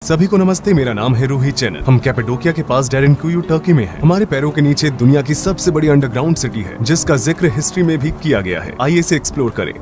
सभी को नमस्ते, मेरा नाम है रोहित चैनल। हम कैपेडोकिया के पास डेरेनकुयू टर्की में हैं। हमारे पैरों के नीचे दुनिया की सबसे बड़ी अंडरग्राउंड सिटी है, जिसका जिक्र हिस्ट्री में भी किया गया है। आइए इसे एक्सप्लोर करें।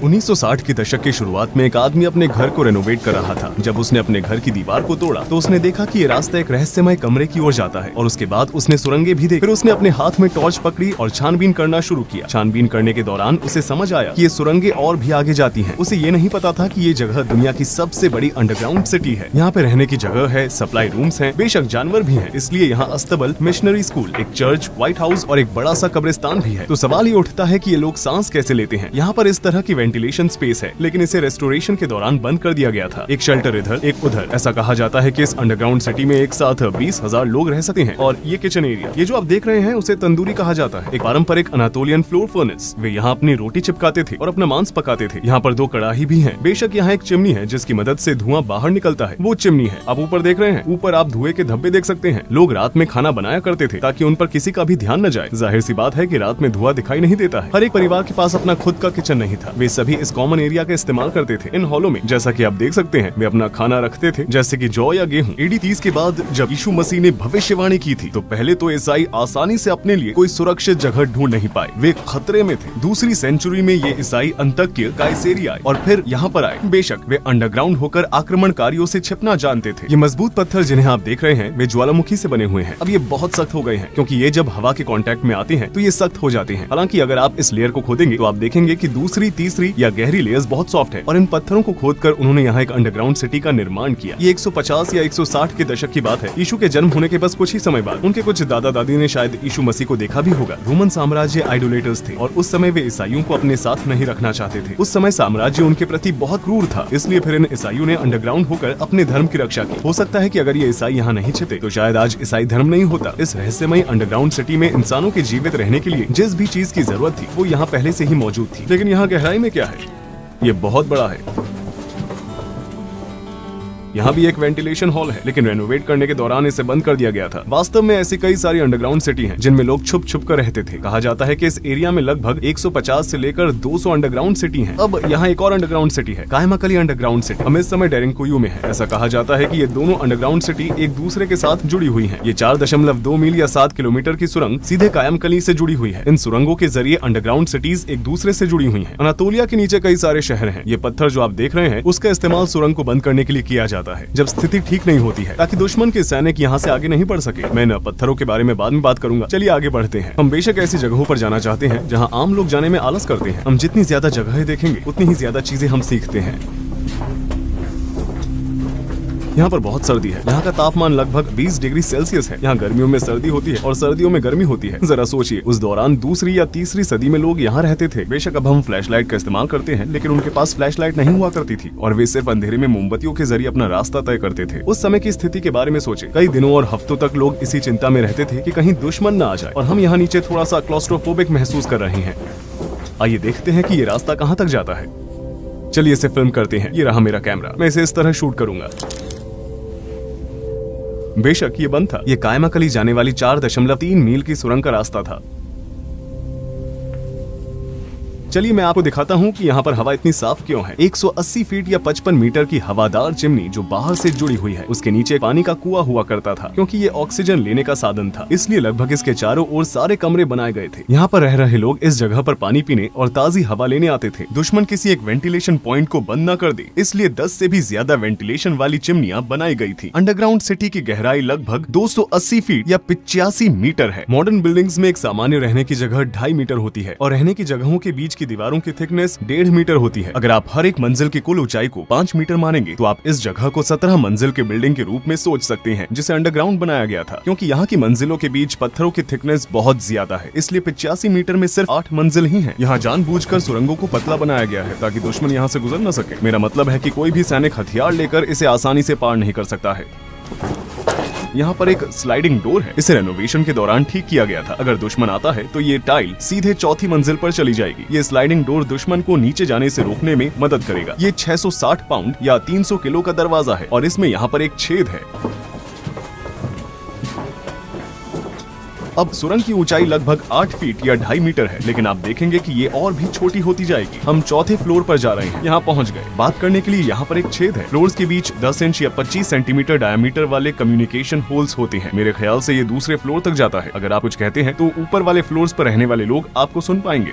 1960 के दशक की शुरुआत में एक आदमी अपने घर को रेनोवेट कर रहा था। जब उसने अपने घर की दीवार को तोड़ा तो उसने देखा कि ये रास्ता एक रहस्यमय कमरे की ओर जाता है और उसके बाद उसने सुरंगें भी देखी। फिर उसने अपने हाथ में टॉर्च पकड़ी और छानबीन करना शुरू किया। छानबीन करने के दौरान उसे समझ आया कि ये सुरंगें और भी आगे जाती हैं। उसे ये नहीं पता था कि ये जगह दुनिया की सबसे बड़ी अंडरग्राउंड सिटी है। यहाँ पे रहने की जगह है, सप्लाई रूम्स हैं, बेशक जानवर भी हैं। इसलिए यहाँ अस्तबल, मिशनरी स्कूल, एक चर्च, व्हाइट हाउस और एक बड़ा सा कब्रिस्तान भी है। तो सवाल ये उठता है कि ये लोग सांस कैसे लेते हैं। यहाँ पर इस तरह की वेंटिलेशन स्पेस है, लेकिन इसे रेस्टोरेशन के दौरान बंद कर दिया गया था। एक शेल्टर इधर, एक उधर। ऐसा कहा जाता है कि इस अंडरग्राउंड सिटी में एक साथ 20,000 लोग रह सकते हैं। और ये किचन एरिया, ये जो आप देख रहे हैं, उसे तंदूरी कहा जाता है। एक पारंपरिक अनातोलियन फ्लोर फर्नेस। वे यहाँ अपनी रोटी चिपकाते थे और अपना मांस पकाते थे। यहाँ पर 2 कड़ाही भी हैं। बेशक यहाँ एक चिमनी है जिसकी मदद से धुआं बाहर निकलता है, वो चिमनी है। आप ऊपर देख रहे हैं, ऊपर आप धुएं के धब्बे देख सकते हैं। लोग रात में खाना बनाया करते थे ताकि उन पर किसी का भी ध्यान न जाए। जाहिर सी बात है कि रात में धुआं दिखाई नहीं देता है। हर एक परिवार के पास अपना खुद का किचन नहीं था। वे सभी इस कॉमन एरिया का इस्तेमाल करते थे। इन हॉलों में, जैसा कि आप देख सकते हैं, वे अपना खाना रखते थे, जैसे कि जौ या गेहूं। AD 30 के बाद जब यीशु मसीह ने भविष्यवाणी की थी तो पहले तो ईसाई आसानी से अपने लिए कोई सुरक्षित जगह ढूंढ नहीं पाए। वे खतरे में थे। दूसरी सेंचुरी में ये ईसाई अंतक्य काइसेरिया आए और फिर यहाँ पर आए। बेशक वे अंडरग्राउंड होकर आक्रमणकारियों से छिपना जानते थे। ये मजबूत पत्थर जिन्हें आप देख रहे हैं, वे ज्वालामुखी से बने हुए हैं। अब ये बहुत सख्त हो गए हैं क्योंकि ये जब हवा के कांटेक्ट में आते हैं तो ये सख्त हो जाते हैं। हालांकि अगर आप इस लेयर को खोदेंगे तो आप देखेंगे कि दूसरी, तीसरी या गहरी लेयर्स बहुत सॉफ्ट है। और इन पत्थरों को खोदकर उन्होंने यहाँ एक अंडरग्राउंड सिटी का निर्माण किया। ये 150 या 160 के दशक की बात है। यीशु के जन्म होने के बस कुछ ही समय बाद उनके कुछ दादा दादी ने शायद यीशु मसीह को देखा भी होगा। रोमन साम्राज्य आइडोलेटर्स थे और उस समय वे ईसाइयों को अपने साथ नहीं रखना चाहते थे। उस समय साम्राज्य उनके प्रति बहुत क्रूर था, इसलिए फिर इन ईसाइयों ने अंडरग्राउंड होकर अपने धर्म की रक्षा की। हो सकता है कि अगर ये ईसाई यहाँ नहीं छिपते तो शायद आज ईसाई धर्म नहीं होता। इस रहस्यमय अंडरग्राउंड सिटी में इंसानों के जीवित रहने के लिए जिस भी चीज की जरूरत थी वो यहाँ पहले से ही मौजूद थी। लेकिन यहाँ गहराई में क्या है? ये बहुत बड़ा है। यहाँ भी एक वेंटिलेशन हॉल है, लेकिन रेनोवेट करने के दौरान इसे बंद कर दिया गया था। वास्तव में ऐसी कई सारी अंडरग्राउंड सिटी हैं जिनमें लोग छुप छुप कर रहते थे। कहा जाता है कि इस एरिया में लगभग 150 से लेकर 200 अंडरग्राउंड सिटी हैं। अब यहाँ एक और अंडरग्राउंड सिटी है, कायमाकली अंडरग्राउंड सिटी। हम इस समय डेरेनकुयू में है। ऐसा कहा जाता है कि ये दोनों अंडरग्राउंड सिटी एक दूसरे के साथ जुड़ी हुई है। ये 4.2 मील या 7 किलोमीटर की सुरंग सीधे कायमकली से जुड़ी हुई है। इन सुरंगों के जरिए अंडरग्राउंड सिटीज एक दूसरे से जुड़ी हुई है। अनातोलिया के नीचे कई सारे शहर है। ये पत्थर जो आप देख रहे हैं, उसका इस्तेमाल सुरंग को बंद करने के लिए किया जाता है जब स्थिति ठीक नहीं होती है, ताकि दुश्मन के सैनिक यहाँ से आगे नहीं बढ़ सके। मैं इन पत्थरों के बारे में बाद में बात करूंगा। चलिए आगे बढ़ते हैं। हम बेशक ऐसी जगहों पर जाना चाहते हैं जहाँ आम लोग जाने में आलस करते हैं। हम जितनी ज्यादा जगहें देखेंगे उतनी ही ज्यादा चीजें हम सीखते हैं। यहाँ पर बहुत सर्दी है। यहाँ का तापमान लगभग 20 डिग्री सेल्सियस है। यहाँ गर्मियों में सर्दी होती है और सर्दियों में गर्मी होती है। जरा सोचिए, उस दौरान दूसरी या तीसरी सदी में लोग यहाँ रहते थे। बेशक अब हम फ्लैशलाइट का इस्तेमाल करते हैं, लेकिन उनके पास फ्लैशलाइट नहीं हुआ करती थी और वे सिर्फ अंधेरे में मोमबत्तियों के जरिए अपना रास्ता तय करते थे। उस समय की स्थिति के बारे में सोचे। कई दिनों और हफ्तों तक लोग इसी चिंता में रहते थे कि कहीं दुश्मन न आ जाए। और हम यहाँ नीचे थोड़ा सा क्लॉस्ट्रोफोबिक महसूस कर रहे हैं। आइए देखते हैं कि ये रास्ता कहाँ तक जाता है। चलिए इसे फिल्म करते हैं। ये रहा मेरा कैमरा। मैं इसे इस तरह शूट करूंगा। बेशक ये बंद था। ये कायमाकली जाने वाली 4.3 मील की सुरंग का रास्ता था। चलिए मैं आपको दिखाता हूँ कि यहाँ पर हवा इतनी साफ क्यों है। 180 फीट या 55 मीटर की हवादार चिमनी जो बाहर से जुड़ी हुई है, उसके नीचे पानी का कुआं हुआ करता था। क्योंकि ये ऑक्सीजन लेने का साधन था, इसलिए लगभग इसके चारों ओर सारे कमरे बनाए गए थे। यहाँ पर रह रहे लोग इस जगह पर पानी पीने और ताजी हवा लेने आते थे। दुश्मन किसी एक वेंटिलेशन पॉइंट को बंद न कर दे, इसलिए 10 से भी ज्यादा वेंटिलेशन वाली चिमनियां बनाई गई थी। अंडरग्राउंड सिटी की गहराई लगभग 280 फीट या 85 मीटर है। मॉडर्न बिल्डिंग्स में एक सामान्य रहने की जगह 2.5 मीटर होती है और रहने की जगहों के बीच की दीवारों की थिकनेस 1.5 मीटर होती है। अगर आप हर एक मंजिल की कुल ऊंचाई को 5 मीटर मानेंगे तो आप इस जगह को 17 मंजिल के बिल्डिंग के रूप में सोच सकते हैं, जिसे अंडरग्राउंड बनाया गया था। क्योंकि यहाँ की मंजिलों के बीच पत्थरों की थिकनेस बहुत ज्यादा है, इसलिए 85 मीटर में सिर्फ 8 मंजिल ही है। यहाँ जानबूझकर सुरंगों को पतला बनाया गया है ताकि दुश्मन यहाँ से गुजर न सके। मेरा मतलब है कि कोई भी सैनिक हथियार लेकर इसे आसानी से पार नहीं कर सकता है। यहाँ पर एक स्लाइडिंग डोर है। इसे रेनोवेशन के दौरान ठीक किया गया था। अगर दुश्मन आता है तो ये टाइल सीधे चौथी मंजिल पर चली जाएगी। ये स्लाइडिंग डोर दुश्मन को नीचे जाने से रोकने में मदद करेगा। ये 660 पाउंड या 300 किलो का दरवाजा है और इसमें यहाँ पर एक छेद है। अब सुरंग की ऊंचाई लगभग 8 फीट या 2.5 मीटर है, लेकिन आप देखेंगे कि ये और भी छोटी होती जाएगी। हम चौथे फ्लोर पर जा रहे हैं, यहाँ पहुँच गए। बात करने के लिए यहाँ पर एक छेद है। फ्लोर्स के बीच 10 इंच या 25 सेंटीमीटर डायमीटर वाले कम्युनिकेशन होल्स होते हैं। मेरे ख्याल से ये दूसरे फ्लोर तक जाता है। अगर आप कुछ कहते हैं तो ऊपर वाले फ्लोर्स पर रहने वाले लोग आपको सुन पाएंगे।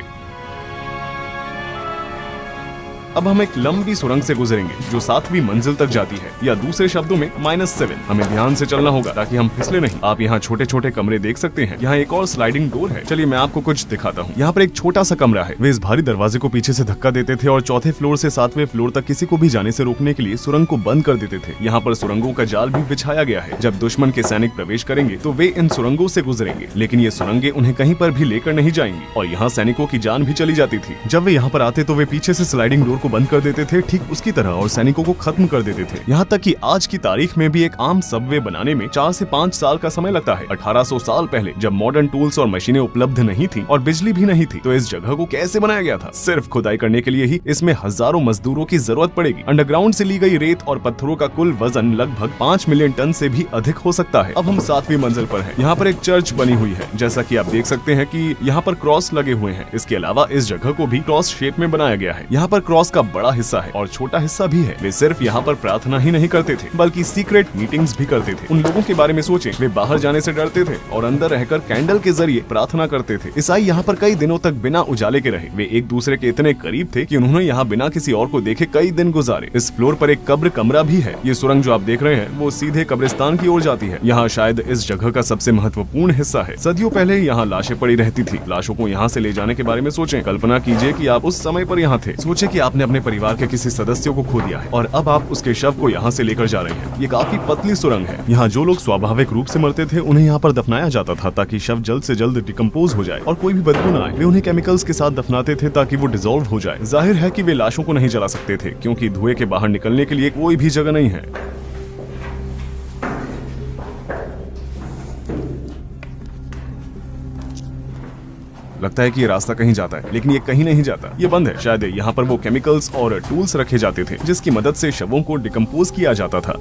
अब हम एक लंबी सुरंग से गुजरेंगे जो 7वीं मंजिल तक जाती है, या दूसरे शब्दों में -7। हमें ध्यान से चलना होगा ताकि हम फिसले नहीं। आप यहाँ छोटे छोटे कमरे देख सकते हैं। यहाँ एक और स्लाइडिंग डोर है। चलिए मैं आपको कुछ दिखाता हूँ। यहाँ पर एक छोटा सा कमरा है। वे इस भारी दरवाजे को पीछे से धक्का देते थे और चौथे फ्लोर से 7वें फ्लोर तक किसी को भी जाने से रोकने के लिए सुरंग को बंद कर देते थे। यहाँ पर सुरंगों का जाल भी बिछाया गया है। जब दुश्मन के सैनिक प्रवेश करेंगे तो वे इन सुरंगों से गुजरेंगे, लेकिन ये सुरंगें उन्हें कहीं पर भी लेकर नहीं जाएंगी और यहाँ सैनिकों की जान भी चली जाती थी। जब वे यहाँ पर आते तो वे पीछे से स्लाइडिंग डोर को बंद कर देते थे ठीक उसकी तरह और सैनिकों को खत्म कर देते थे। यहाँ तक कि आज की तारीख में भी एक आम सबवे बनाने में 4 से 5 साल का समय लगता है। 1800 साल पहले जब मॉडर्न टूल्स और मशीनें उपलब्ध नहीं थी और बिजली भी नहीं थी, तो इस जगह को कैसे बनाया गया था? सिर्फ खुदाई करने के लिए ही इसमें हजारों मजदूरों की जरूरत पड़ेगी। अंडरग्राउंड से ली गई रेत और पत्थरों का कुल वजन लगभग 5 मिलियन टन से भी अधिक हो सकता है। अब हम 7वीं मंजिल पर हैं। यहाँ पर एक चर्च बनी हुई है। जैसा कि आप देख सकते हैं कि यहाँ पर क्रॉस लगे हुए हैं। इसके अलावा इस जगह को भी क्रॉस शेप में बनाया गया है। यहाँ पर क्रॉस का बड़ा हिस्सा है और छोटा हिस्सा भी है। वे सिर्फ यहाँ पर प्रार्थना ही नहीं करते थे, बल्कि सीक्रेट मीटिंग्स भी करते थे। उन लोगों के बारे में सोचें, वे बाहर जाने से डरते थे और अंदर रहकर कैंडल के जरिए प्रार्थना करते थे। ईसाई यहाँ पर कई दिनों तक बिना उजाले के रहे। वे एक दूसरे के इतने करीब थे कि उन्होंने यहाँ बिना किसी और को देखे कई दिन गुजारे। इस फ्लोर पर एक कब्र कमरा भी है। ये सुरंग जो आप देख रहे हैं वो सीधे कब्रिस्तान की ओर जाती है। यहाँ शायद इस जगह का सबसे महत्वपूर्ण हिस्सा है। सदियों पहले यहाँ लाशें पड़ी रहती थी। लाशों को यहाँ से ले जाने के बारे में सोचें। कल्पना कीजिए कि आप उस समय पर यहाँ थे। सोचे कि आपने अपने परिवार के किसी सदस्य को खो दिया है और अब आप उसके शव को यहाँ से लेकर जा रहे हैं। ये काफी पतली सुरंग है। यहाँ जो लोग स्वाभाविक रूप से मरते थे उन्हें यहाँ पर दफनाया जाता था ताकि शव जल्द से जल्द डिकम्पोज हो जाए और कोई भी बदबू न आए। वे उन्हें केमिकल्स के साथ दफनाते थे ताकि वो डिसॉल्व हो जाए। जाहिर है कि वे लाशों को नहीं जला सकते थे क्योंकि धुएं के बाहर निकलने के लिए कोई भी जगह नहीं है। लगता है कि ये रास्ता कहीं जाता है, लेकिन ये कहीं नहीं जाता। ये बंद है। शायद यहाँ पर वो केमिकल्स और टूल्स रखे जाते थे जिसकी मदद से शवों को डिकम्पोज किया जाता था।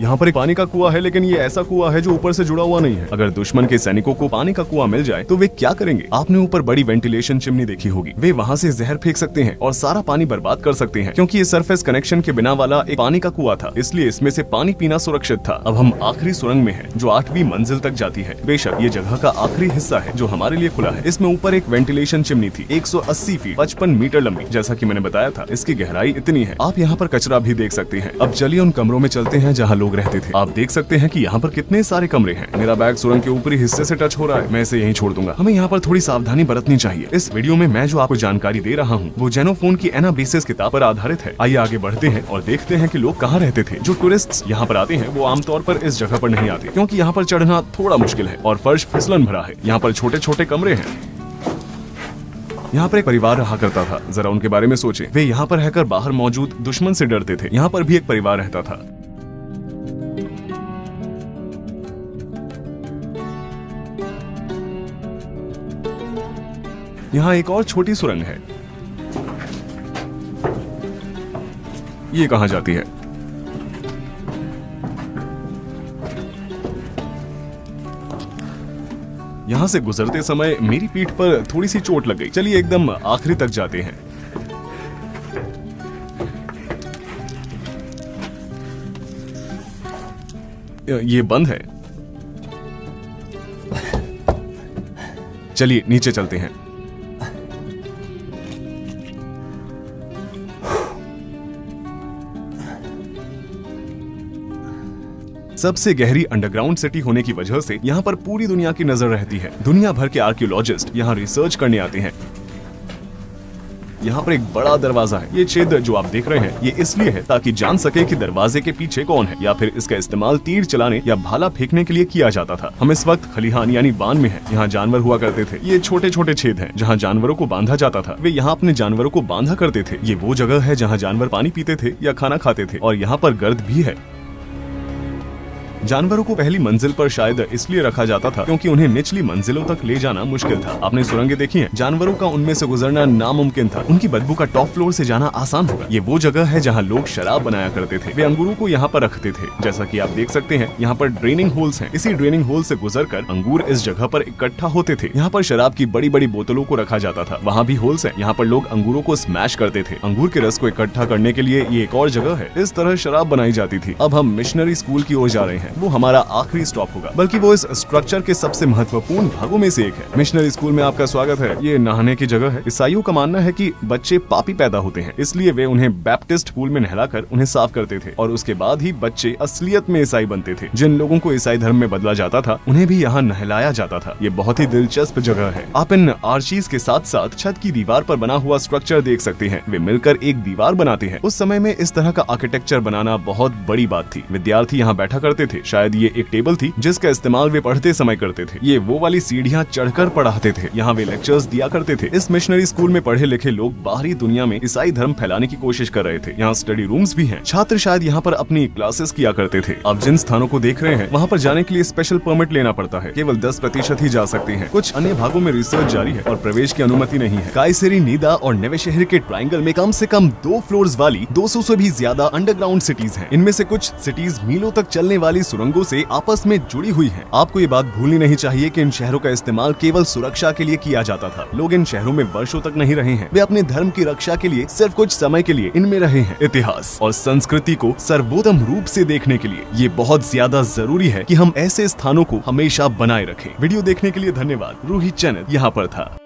यहाँ पर एक पानी का कुआं है, लेकिन ये ऐसा कुआं है जो ऊपर से जुड़ा हुआ नहीं है। अगर दुश्मन के सैनिकों को पानी का कुआं मिल जाए तो वे क्या करेंगे? आपने ऊपर बड़ी वेंटिलेशन चिमनी देखी होगी। वे वहाँ से जहर फेंक सकते हैं और सारा पानी बर्बाद कर सकते हैं, क्योंकि ये सरफेस कनेक्शन के बिना वाला एक पानी का कुआं था, इसलिए इसमें से पानी पीना सुरक्षित था। अब हम आखिरी सुरंग में हैं, जो 8वीं मंजिल तक जाती है। बेशक ये जगह का आखिरी हिस्सा है जो हमारे लिए खुला है। इसमें ऊपर एक वेंटिलेशन चिमनी थी, 180 फीट 55 मीटर लंबी। जैसा कि मैंने बताया था, इसकी गहराई इतनी है। आप यहाँ पर कचरा भी देख सकते हैं। अब चलिए उन कमरों में चलते हैं जहाँ लोग रहते थे। आप देख सकते हैं कि यहाँ पर कितने सारे कमरे हैं। मेरा बैग सुरंग के ऊपरी हिस्से से टच हो रहा है। मैं इसे यहीं छोड़ दूंगा। हमें यहाँ पर थोड़ी सावधानी बरतनी चाहिए। इस वीडियो में मैं जो आपको जानकारी दे रहा हूँ वो जेनोफोन की एनाबेसिस किताब पर आधारित है। आइए आगे बढ़ते हैं और देखते हैं कि लोग कहाँ रहते थे। जो टूरिस्ट यहाँ पर आते हैं वो आमतौर पर इस जगह पर नहीं आते, क्योंकि यहाँ पर चढ़ना थोड़ा मुश्किल है और फर्श फिसलन भरा है। यहाँ पर छोटे छोटे कमरे हैं। यहाँ पर एक परिवार रहा करता था। जरा उनके बारे में सोचें। वे यहाँ पर रहकर बाहर मौजूद दुश्मन से डरते थे। यहाँ पर भी एक परिवार रहता था। यहाँ एक और छोटी सुरंग है। ये कहाँ जाती है? यहाँ से गुजरते समय मेरी पीठ पर थोड़ी सी चोट लग गई। चलिए एकदम आखिरी तक जाते हैं। ये बंद है। चलिए नीचे चलते हैं। सबसे गहरी अंडरग्राउंड सिटी होने की वजह से यहाँ पर पूरी दुनिया की नजर रहती है। दुनिया भर के आर्कियोलॉजिस्ट यहाँ रिसर्च करने आते हैं। यहाँ पर एक बड़ा दरवाजा है। ये छेद जो आप देख रहे हैं ये इसलिए है ताकि जान सके कि दरवाजे के पीछे कौन है, या फिर इसका इस्तेमाल तीर चलाने या भाला फेंकने के लिए किया जाता था। हम इस वक्त खलिहान यानी बान में हैं। यहाँ जानवर हुआ करते थे। ये छोटे छोटे छेद हैं जहाँ जानवरों को बांधा जाता था। वे यहाँ अपने जानवरों को बांधा करते थे। ये वो जगह है जहाँ जानवर पानी पीते थे या खाना खाते थे, और यहाँ पर गर्द भी है। जानवरों को पहली मंजिल पर शायद इसलिए रखा जाता था क्योंकि उन्हें निचली मंजिलों तक ले जाना मुश्किल था। आपने सुरंगें देखी हैं? जानवरों का उनमें से गुजरना नामुमकिन था। उनकी बदबू का टॉप फ्लोर से जाना आसान होगा। ये वो जगह है जहाँ लोग शराब बनाया करते थे। वे अंगूरों को यहाँ पर रखते थे। जैसा कि आप देख सकते हैं, यहाँ पर ड्रेनिंग होल्स हैं। इसी ड्रेनिंग होल से गुजरकर अंगूर इस जगह पर इकट्ठा होते थे। यहाँ पर शराब की बड़ी बड़ी बोतलों को रखा जाता था। वहाँ भी होल्स हैं। यहाँ पर लोग अंगूरों को स्मैश करते थे। अंगूर के रस को इकट्ठा करने के लिए ये एक और जगह है। इस तरह शराब बनाई जाती थी। अब हम मिशनरी स्कूल की ओर जा रहे हैं। वो हमारा आखिरी स्टॉप होगा, बल्कि वो इस स्ट्रक्चर के सबसे महत्वपूर्ण भागों में से एक है। मिशनरी स्कूल में आपका स्वागत है। ये नहाने की जगह है। ईसाइयों का मानना है कि बच्चे पापी पैदा होते हैं, इसलिए वे उन्हें बैप्टिस्ट पूल में नहलाकर उन्हें साफ करते थे और उसके बाद ही बच्चे असलियत में ईसाई बनते थे। जिन लोगों को ईसाई धर्म में बदला जाता था, उन्हें भी यहाँ नहलाया जाता था। ये बहुत ही दिलचस्प जगह है। आप इन आर्चीज के साथ साथ छत की दीवार पर बना हुआ स्ट्रक्चर देख सकते हैं। वे मिलकर एक दीवार बनाते हैं। उस समय में इस तरह का आर्किटेक्चर बनाना बहुत बड़ी बात थी। विद्यार्थी यहाँ बैठा करते थे। शायद ये एक टेबल थी जिसका इस्तेमाल वे पढ़ते समय करते थे। ये वो वाली सीढ़ियाँ चढ़कर पढ़ाते थे। यहाँ वे लेक्चर्स दिया करते थे। इस मिशनरी स्कूल में पढ़े लिखे लोग बाहरी दुनिया में ईसाई धर्म फैलाने की कोशिश कर रहे थे। यहाँ स्टडी रूम्स भी हैं। छात्र शायद यहाँ पर अपनी क्लासेस किया करते थे। आप जिन स्थानों को देख रहे हैं, वहाँ पर जाने के लिए स्पेशल परमिट लेना पड़ता है। केवल 10% ही जा सकते हैं। कुछ अन्य भागों में रिसर्च जारी है और प्रवेश की अनुमति नहीं है। कायसेरी, नीदा और नवे शहर के ट्रायंगल में कम से कम 2 फ्लोर्स वाली 200 से भी ज्यादा अंडरग्राउंड सिटीज हैं। इनमें से कुछ सिटीज मीलों तक चलने वाली सुरंगों से आपस में जुड़ी हुई हैं। आपको ये बात भूलनी नहीं चाहिए कि इन शहरों का इस्तेमाल केवल सुरक्षा के लिए किया जाता था। लोग इन शहरों में वर्षों तक नहीं रहे हैं। वे अपने धर्म की रक्षा के लिए सिर्फ कुछ समय के लिए इनमें रहे हैं। इतिहास और संस्कृति को सर्वोत्तम रूप से देखने के लिए ये बहुत ज्यादा जरूरी है कि हम ऐसे स्थानों को हमेशा बनाए रखें। वीडियो देखने के लिए धन्यवाद। रूही चैनल यहाँ पर था।